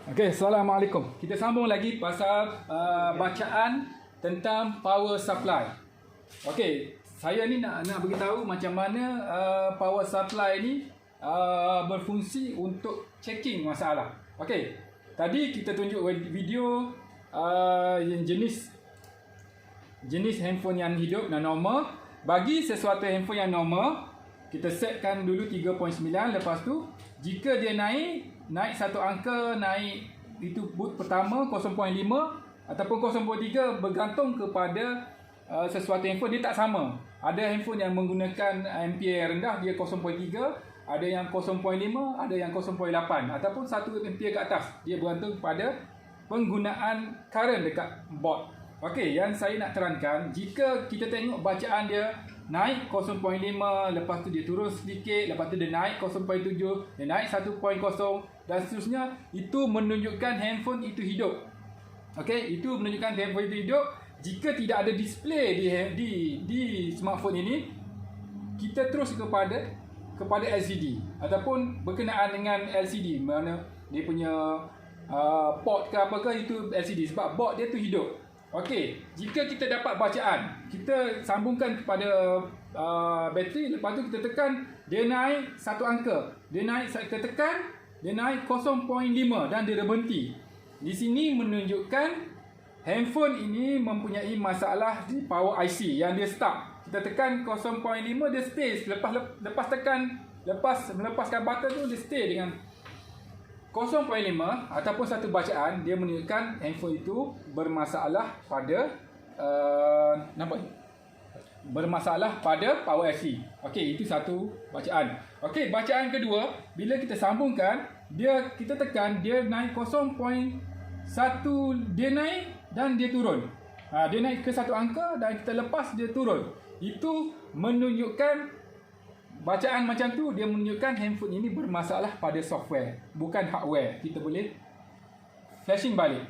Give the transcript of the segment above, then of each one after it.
Okey, Assalamualaikum. Kita sambung lagi pasal bacaan tentang power supply. Okey, saya ni nak beritahu macam mana power supply ni berfungsi untuk checking masalah. Okey, tadi kita tunjuk video yang jenis handphone yang hidup dan normal. Bagi sesuatu handphone yang normal, kita setkan dulu 3.9. Lepas tu jika dia naik satu angka, naik itu boot pertama 0.5 ataupun 0.3, bergantung kepada sesuatu handphone. Dia tak sama. Ada handphone yang menggunakan ampere rendah, dia 0.3, ada yang 0.5, ada yang 0.8 ataupun 1 ampere ke atas. Dia bergantung pada penggunaan current dekat board. Okey, yang saya nak terangkan, jika kita tengok bacaan dia naik 0.5, lepas tu dia turun sedikit, lepas tu dia naik 0.7, dia naik 1.0 dan seterusnya, itu menunjukkan handphone itu hidup. Okey, itu menunjukkan handphone itu hidup. Jika tidak ada display di smartphone ini, kita terus kepada LCD ataupun berkenaan dengan LCD, mana dia punya port ke apa ke, itu LCD sebab board dia tu hidup. Okey, jika kita dapat bacaan, kita sambungkan kepada bateri, lepas tu kita tekan, dia naik satu angka, dia naik, kita tekan, dia naik 0.5 dan dia berhenti. Di sini menunjukkan handphone ini mempunyai masalah di power IC yang dia stuck. Kita tekan 0.5, dia stay. Lepas tekan, melepaskan button tu, dia stay dengan 0.5 ataupun satu bacaan. Dia menunjukkan handphone itu bermasalah pada bermasalah pada power IC. Okey, itu satu bacaan. Okey, bacaan kedua, bila kita sambungkan, kita tekan, dia naik 0.1, dia naik dan dia turun. Dia naik ke satu angka dan kita lepas, dia turun. Itu menunjukkan bacaan macam tu, dia menunjukkan handphone ini bermasalah pada software, bukan hardware. Kita boleh flashing balik.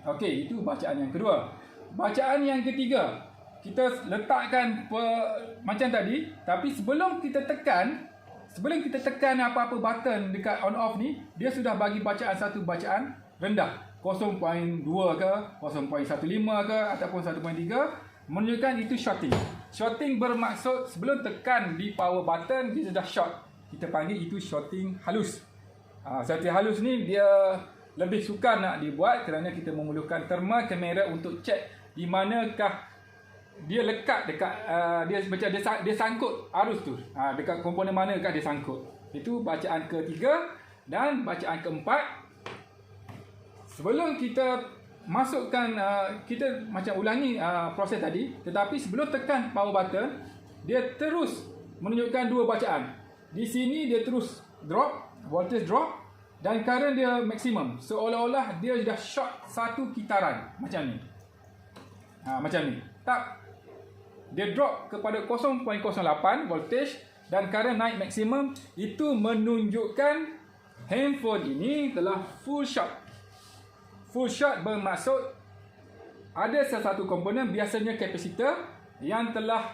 Okey, itu bacaan yang kedua. Bacaan yang ketiga, kita letakkan macam tadi, tapi sebelum kita tekan apa-apa button dekat on off ni, dia sudah bagi bacaan satu bacaan rendah, 0.2 ke, 0.15 ke ataupun 1.3, menunjukkan itu shorting. Shorting bermaksud sebelum tekan di power button, dia sudah short. Kita panggil itu shorting halus. Shorting halus ni dia lebih sukar nak dibuat kerana kita memerlukan thermal kamera untuk cek di manakah dia lekat dekat dia macam dia sangkut arus tu. Dekat komponen manakah dia sangkut. Itu bacaan ketiga. Dan bacaan keempat, sebelum kita masukkan, kita macam ulangi proses tadi, tetapi sebelum tekan power button, dia terus menunjukkan dua bacaan. Di sini dia terus drop, voltage drop, dan current dia maksimum, seolah-olah dia sudah short satu kitaran macam ni. Macam ni. Tak, dia drop kepada 0.08 voltage dan current naik maksimum. Itu menunjukkan handphone ini telah full short. Full short bermaksud ada sesuatu komponen, biasanya kapasitor, yang telah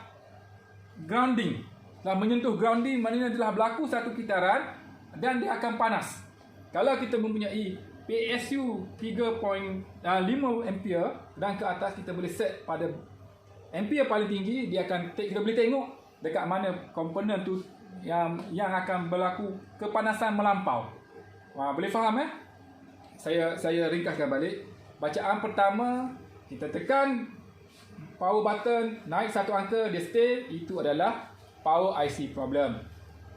grounding, telah menyentuh grounding, maknanya telah berlaku satu kitaran dan dia akan panas. Kalau kita mempunyai PSU 3.5 ampere dan ke atas, kita boleh set pada ampere paling tinggi, dia akan kita boleh tengok dekat mana komponen tu yang akan berlaku kepanasan melampau. Boleh faham Saya ringkaskan balik. Bacaan pertama, kita tekan power button, naik satu angka, dia stay, itu adalah power IC problem.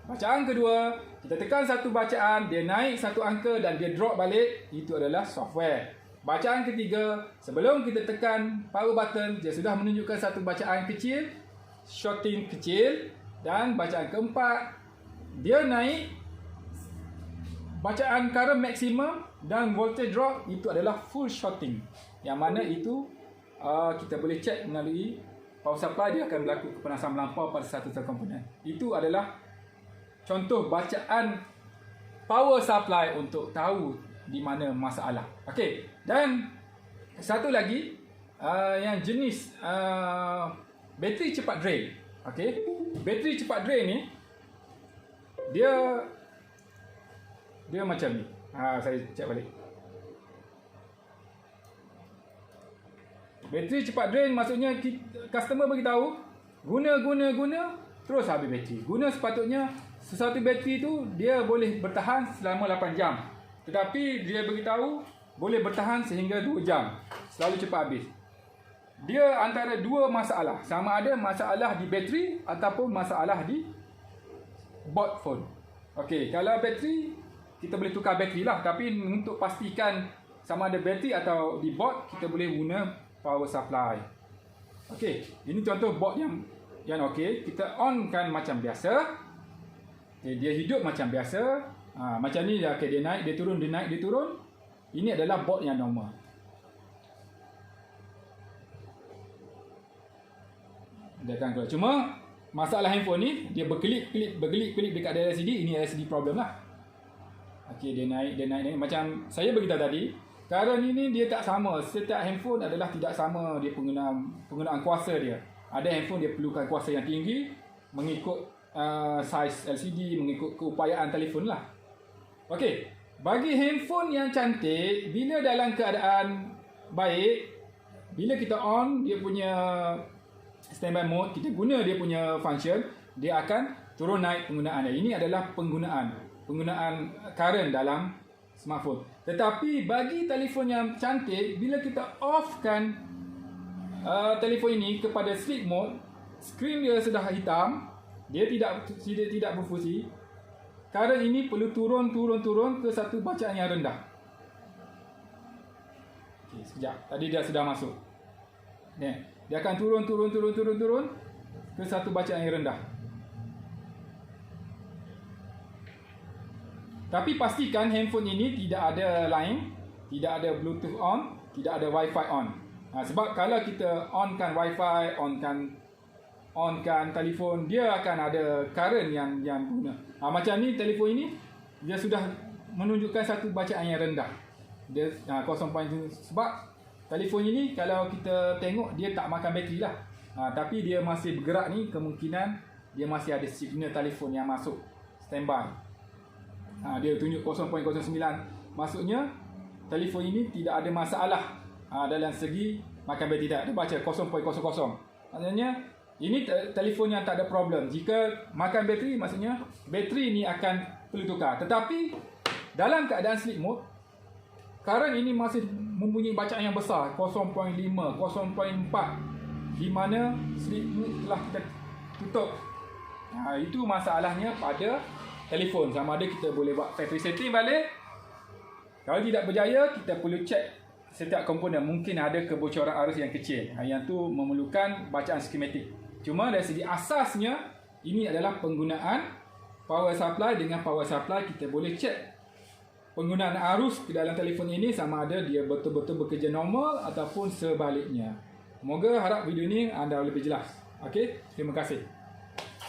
Bacaan kedua, kita tekan satu bacaan, dia naik satu angka dan dia drop balik, itu adalah software. Bacaan ketiga, sebelum kita tekan power button, dia sudah menunjukkan satu bacaan kecil, shorting kecil. Dan bacaan keempat, dia naik bacaan current maksimum dan voltage drop, itu adalah full shorting. Yang mana itu kita boleh cek melalui power supply, dia akan berlaku kepanasan melampau pada satu komponen. Itu adalah contoh bacaan power supply untuk tahu di mana masalah. Okey, dan satu lagi yang jenis bateri cepat drain. Okey, bateri cepat drain ni dia macam ni. Saya cek balik. Bateri cepat drain maksudnya customer beritahu guna terus habis bateri. Guna sepatutnya sesuatu bateri tu dia boleh bertahan selama 8 jam. Tetapi dia beritahu boleh bertahan sehingga 2 jam. Selalu cepat habis. Dia antara dua masalah. Sama ada masalah di bateri ataupun masalah di board phone. Okey, kalau bateri kita boleh tukar bateri lah, tapi untuk pastikan sama ada bateri atau di board kita boleh guna power supply. Okey, ini contoh board yang okey, kita onkan macam biasa. Okay, dia hidup macam biasa. Macam ni dah, okay, dia naik, dia turun, dia naik, dia turun. Ini adalah board yang normal. Dia akan keluar. Cuma masalah handphone ni dia berkelip dekat ada LCD. Ini LCD problem lah. Okey, dia naik. Macam saya beritahu tadi, sekarang ini dia tak sama. Setiap handphone adalah tidak sama dia penggunaan kuasa dia. Ada handphone dia perlukan kuasa yang tinggi mengikut saiz LCD, mengikut keupayaan telefon lah. Okey, bagi handphone yang cantik, bila dalam keadaan baik, bila kita on dia punya standby mode, kita guna dia punya function, dia akan turun naik penggunaan dia. Ini adalah penggunaan current dalam smartphone. Tetapi bagi telefon yang cantik, bila kita offkan telefon ini kepada sleep mode, skrin dia sudah hitam, dia tidak berfungsi. Current ini perlu turun ke satu bacaan yang rendah. Okey, sekejap. Tadi dia sudah masuk. Dia akan turun ke satu bacaan yang rendah. Tapi pastikan handphone ini tidak ada line, tidak ada Bluetooth on, tidak ada Wi-Fi on. Sebab kalau kita onkan Wi-Fi, onkan telefon, dia akan ada current yang guna. Macam ni telefon ini dia sudah menunjukkan satu bacaan yang rendah. Dia 0.7 sebab telefon ini kalau kita tengok dia tak makan bateri lah. Tapi dia masih bergerak ni, kemungkinan dia masih ada signal telefon yang masuk standby. Dia tunjuk 0.09. Maksudnya telefon ini tidak ada masalah dalam segi makan bateri. Dia baca 0.00. Maksudnya ini telefon yang tak ada problem. Jika makan bateri, maksudnya bateri ini akan perlu tukar. Tetapi dalam keadaan sleep mode, current ini masih mempunyai bacaan yang besar, 0.5, 0.4, di mana sleep mode telah kita tutup. Itu masalahnya pada telefon. Sama ada kita boleh buat factory setting balik. Kalau tidak berjaya, kita perlu cek setiap komponen. Mungkin ada kebocoran arus yang kecil. Yang tu memerlukan bacaan skematik. Cuma dari segi asasnya, ini adalah penggunaan power supply. Dengan power supply, kita boleh cek penggunaan arus ke dalam telefon ini sama ada dia betul-betul bekerja normal ataupun sebaliknya. Semoga harap video ini anda lebih jelas. Okey, terima kasih.